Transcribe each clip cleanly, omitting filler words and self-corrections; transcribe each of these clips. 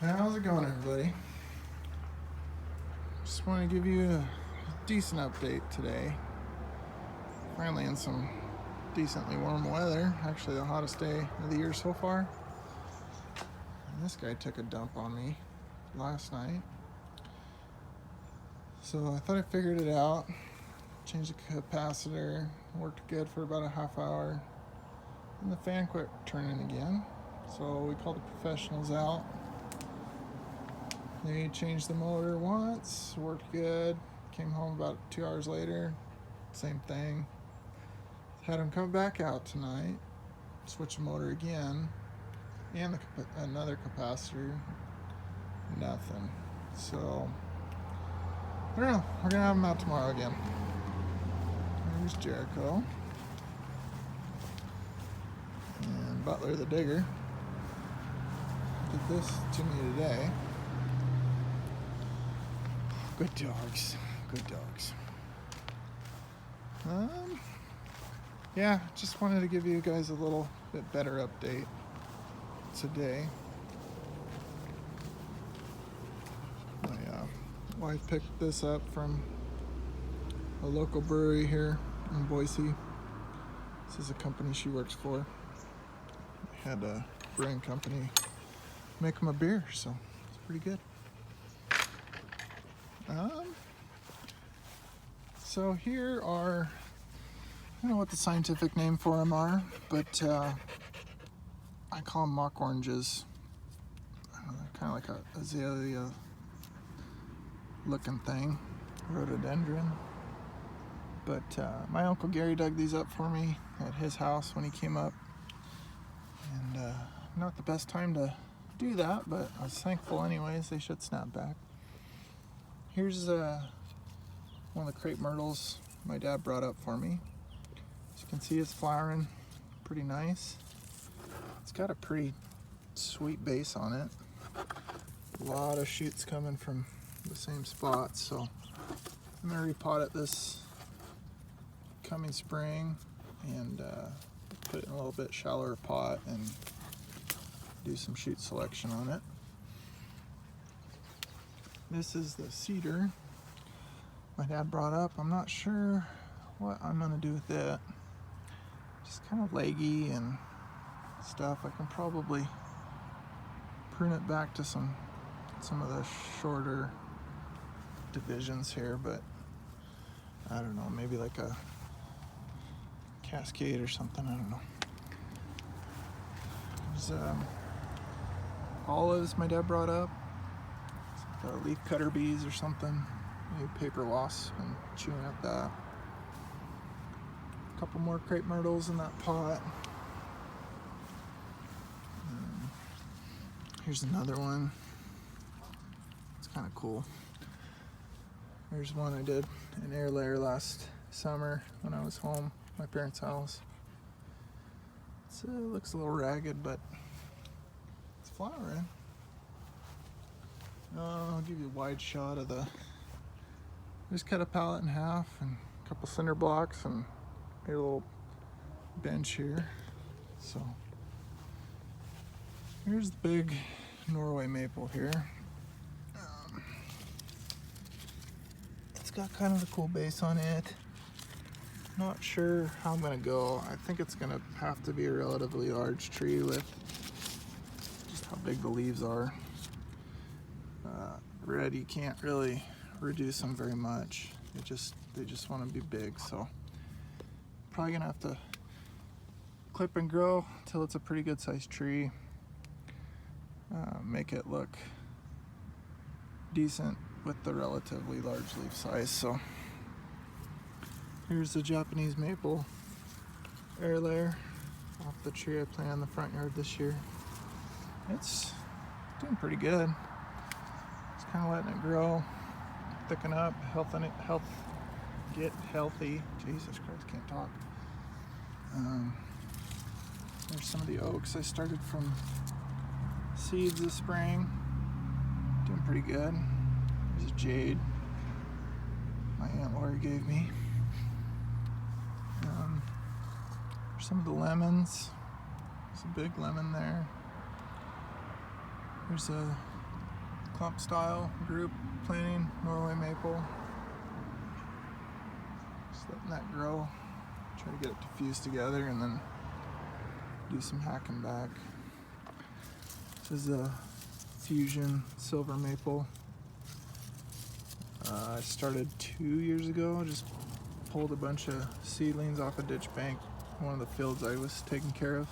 How's it going, everybody? Just want to give you a decent update today. Finally in some decently warm weather. Actually the hottest day of the year so far. And this guy took a dump on me last night. So I thought I figured it out. Changed the capacitor. Worked good for about a half hour. And the fan quit turning again. So we called the professionals out. They changed the motor once, worked good. Came home about 2 hours later, same thing. Had them come back out tonight, switch the motor again, and another capacitor. Nothing. So, I don't know. We're gonna have them out tomorrow again. There's Jericho and Butler the digger. Did this to me today. Good dogs. Good dogs. Yeah, just wanted to give you guys a little bit better update today. My wife picked this up from a local brewery here in Boise. This is a company she works for. They had a brewing company make them a beer, so it's pretty good. So here are, I don't know what the scientific name for them are, but I call them mock oranges. Kind of like a azalea looking thing, rhododendron. But my Uncle Gary dug these up for me at his house when he came up. And not the best time to do that, but I was thankful anyways. They should snap back. Here's one of the crepe myrtles my dad brought up for me. As you can see, it's flowering pretty nice. It's got a pretty sweet base on it. A lot of shoots coming from the same spot, so I'm gonna repot it this coming spring and put it in a little bit shallower pot and do some shoot selection on it. This is the cedar my dad brought up. I'm not sure what I'm gonna do with it. Just kind of leggy and stuff. I can probably prune it back to some of the shorter divisions here, but I don't know, maybe like a cascade or something, I don't know. There's olives my dad brought up. Leaf cutter bees or something. Maybe paper wasps and chewing up that. A couple more crepe myrtles in that pot. Here's another one. It's kind of cool. There's one I did an air layer last summer when I was home at my parents' house. It looks a little ragged, but it's flowering. I'll give you a wide shot of the. Just cut a pallet in half and a couple cinder blocks and a little bench here. So here's the big Norway maple here. It's got kind of a cool base on it. Not sure how I'm gonna go. I think it's gonna have to be a relatively large tree with just how big the leaves are. Red, you can't really reduce them very much. They just want to be big, so probably gonna have to clip and grow till it's a pretty good sized tree. Make it look decent with the relatively large leaf size. So here's the Japanese maple air layer off the tree I planted in the front yard this year. It's doing pretty good. Just kind of letting it grow, thicken up, get healthy. Jesus Christ, can't talk. There's some of the oaks I started from seeds this spring. Doing pretty good. There's a jade my Aunt Lori gave me. Some of the lemons. There's a big lemon there. There's a clump style group planting Norway maple. Just letting that grow. Try to get it to fuse together and then do some hacking back. This is a fusion silver maple. I started 2 years ago. Just pulled a bunch of seedlings off a ditch bank, one of the fields I was taking care of.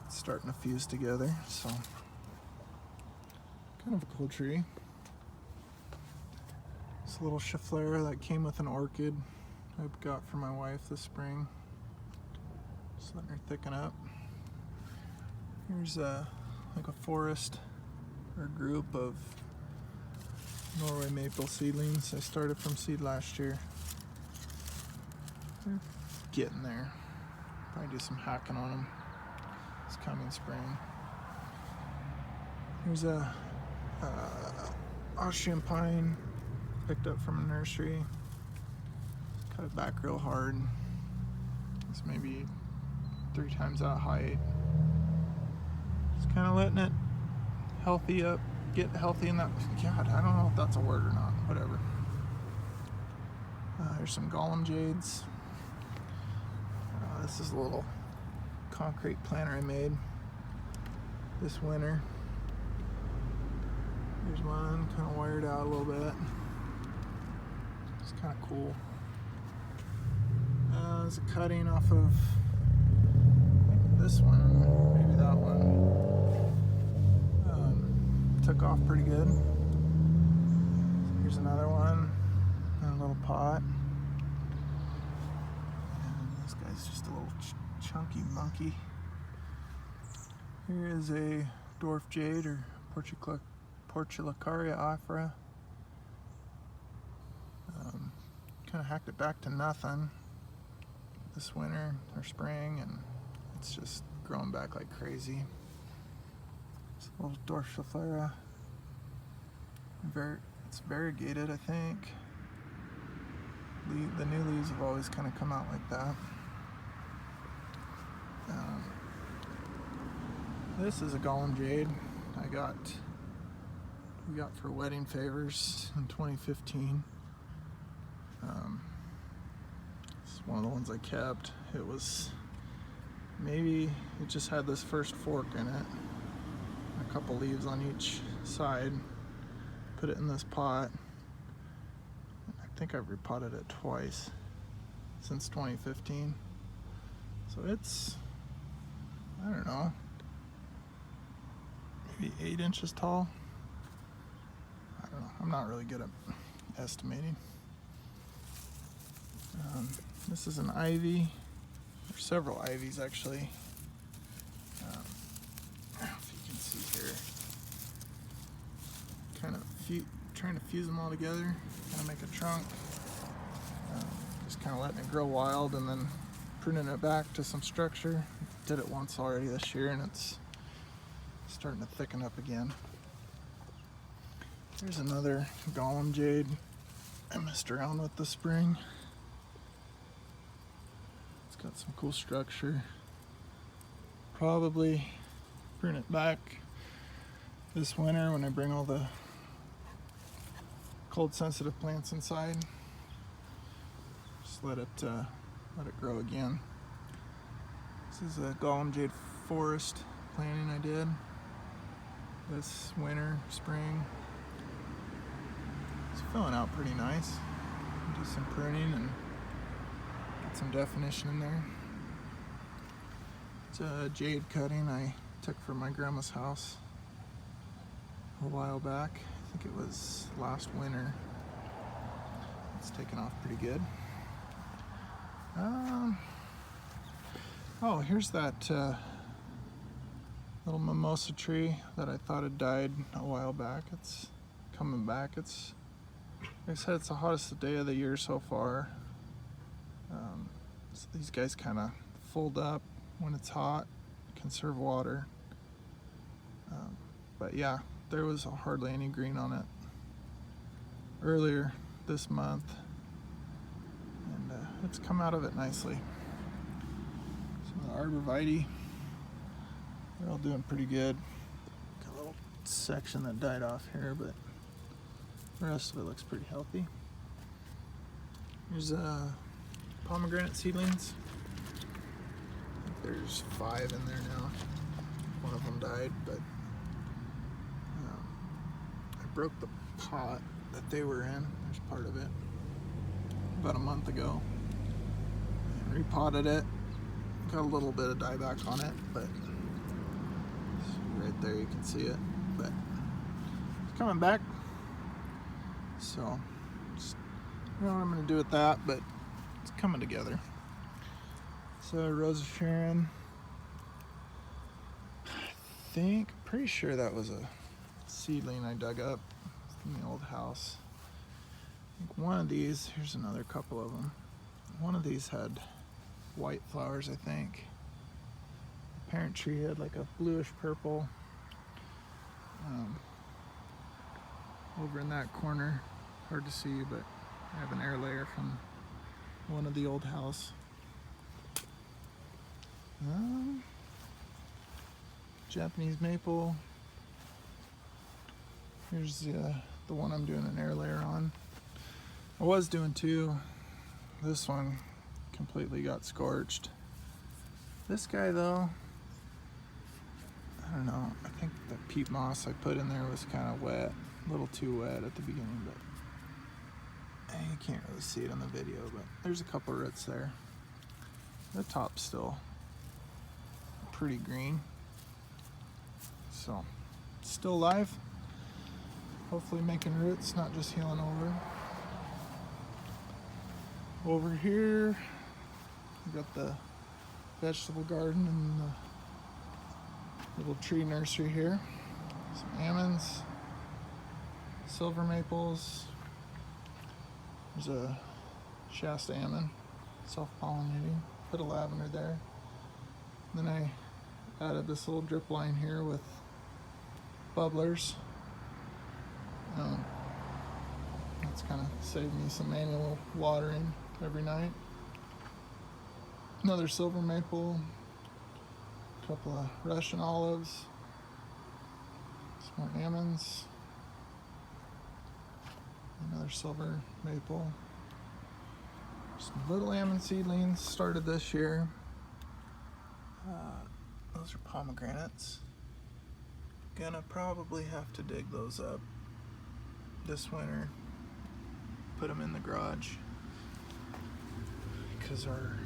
It's starting to fuse together, so kind of a cool tree. This little Schefflera that came with an orchid I got for my wife this spring. Just letting her thicken up. Here's like a forest or group of Norway maple seedlings. I started from seed last year. They're getting there. Probably do some hacking on them this coming spring. Here's a Austrian pine picked up from a nursery. Cut it back real hard. It's maybe 3 times that height. Just kind of letting it healthy up, get healthy in that. God, I don't know if that's a word or not. Whatever. There's some golem jades. This is a little concrete planter I made this winter. Here's one kind of wired out a little bit. It's kind of cool. There's a cutting off of this one, maybe that one. Took off pretty good. Here's another one in a little pot. And this guy's just a little chunky monkey. Here is a dwarf jade or Portulacaria afra. Kind of hacked it back to nothing this winter or spring, and it's just growing back like crazy. It's a little dwarf Schefflera. It's variegated, I think. The new leaves have always kind of come out like that. This is a golem jade we got for wedding favors in 2015. It's one of the ones I kept. It just had this first fork in it, a couple leaves on each side. Put it in this pot. I think I've repotted it twice since 2015. So it's, I don't know, maybe 8 inches tall. I don't know. I'm not really good at estimating. This is an ivy. There's several ivies actually. If you can see here, kind of trying to fuse them all together, kind of make a trunk. Just kind of letting it grow wild and then pruning it back to some structure. Did it once already this year, and it's starting to thicken up again. Here's another golem jade I messed around with this spring. It's got some cool structure. Probably prune it back this winter when I bring all the cold sensitive plants inside. Just let it grow again. This is a golem jade forest planting I did this winter, spring. It's filling out pretty nice. Do some pruning and get some definition in there. It's a jade cutting I took from my grandma's house a while back. I think it was last winter. It's taken off pretty good. Oh, here's that little mimosa tree that I thought had died a while back. It's coming back. It's, like I said, it's the hottest day of the year so far. So these guys kind of fold up when it's hot, conserve water. But yeah, there was hardly any green on it earlier this month, and it's come out of it nicely. Some of the arborvitae, they're all doing pretty good. Got a little section that died off here, but the rest of it looks pretty healthy. Here's pomegranate seedlings. I think there's 5 in there now. One of them died, but I broke the pot that they were in. There's part of it about a month ago. And repotted it. Got a little bit of dieback on it, but right there you can see it. But it's coming back. So just, I don't know what I'm going to do with that, but it's coming together. So Rose of Sharon. Pretty sure that was a seedling I dug up from the old house. I think one of these, here's another couple of them. One of these had white flowers, I think. The parent tree had like a bluish purple. Over in that corner, hard to see, but I have an air layer from one of the old house. Japanese maple. Here's the one I'm doing an air layer on. I was doing 2. This one completely got scorched. This guy though, I don't know, I think the peat moss I put in there was kind of wet, a little too wet at the beginning, but you can't really see it on the video, but there's a couple roots there. The top's still pretty green. So, still alive. Hopefully making roots, not just healing over. Over here, we got the vegetable garden and the little tree nursery here. Some almonds, silver maples. There's a Shasta almond, self-pollinating. Put a lavender there. Then I added this little drip line here with bubblers. That's kind of saved me some manual watering every night. Another silver maple, a couple of Russian olives, some more almonds, another silver maple, some little almond seedlings started this year. Those are pomegranates. Gonna probably have to dig those up this winter, put them in the garage, because our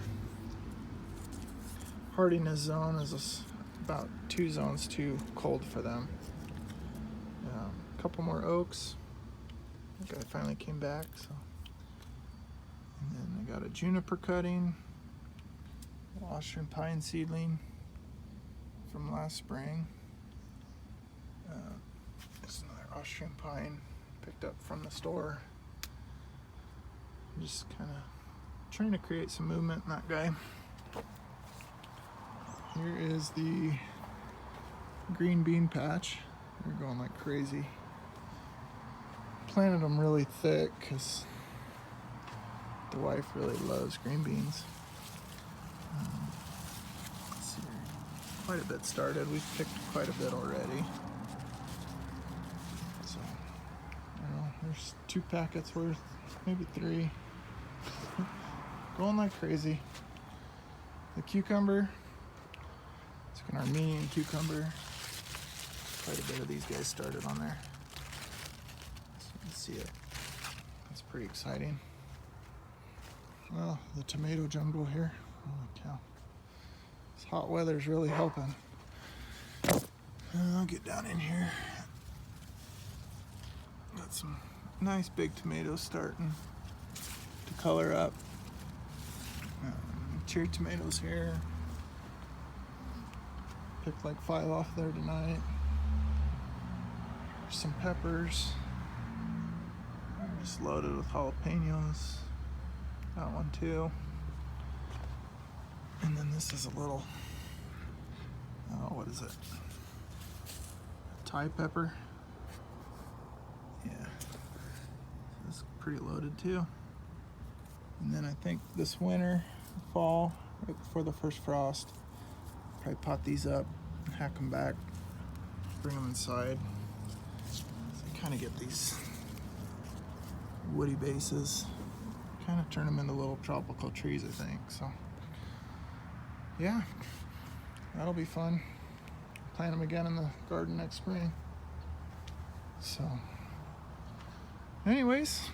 hardiness zone is about 2 zones too cold for them. A couple more oaks. I think I finally came back. So, and then I got a juniper cutting, Austrian pine seedling from last spring. It's another Austrian pine picked up from the store. I'm just kind of trying to create some movement in that guy. Here is the green bean patch. They're going like crazy. Planted them really thick because the wife really loves green beans. Let's see, quite a bit started. We've picked quite a bit already. So, there's 2 packets worth, maybe 3. Going like crazy. The cucumber, it's an Armenian cucumber. Quite a bit of these guys started on there. So you can see it. It's pretty exciting. Well, the tomato jungle here. Holy cow. This hot weather's really helping. I'll get down in here. Got some nice big tomatoes starting to color up. Cherry tomatoes here. Picked like 5 off there tonight. There's some peppers. Just loaded with jalapenos. Got one too. And then this is a little, what is it? Thai pepper. Yeah. This is pretty loaded too. And then I think this winter, fall, right before the first frost, probably pot these up, hack them back, bring them inside, kind of get these woody bases, kind of turn them into little tropical trees, I think. So yeah, that'll be fun. Plant them again in the garden next spring. So anyways,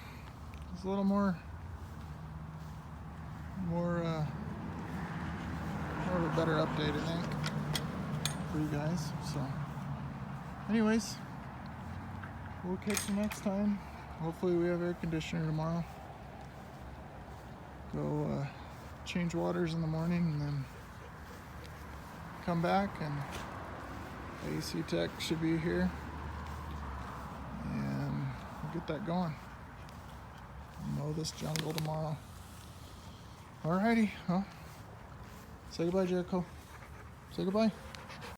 there's a little more of a better update, I think, for you guys. So anyways, we'll catch you next time. Hopefully we have air conditioner tomorrow. Go change waters in the morning and then come back, and the AC tech should be here and we'll get that going. Mow this jungle tomorrow. Alrighty, well, say goodbye, Jericho. Say goodbye.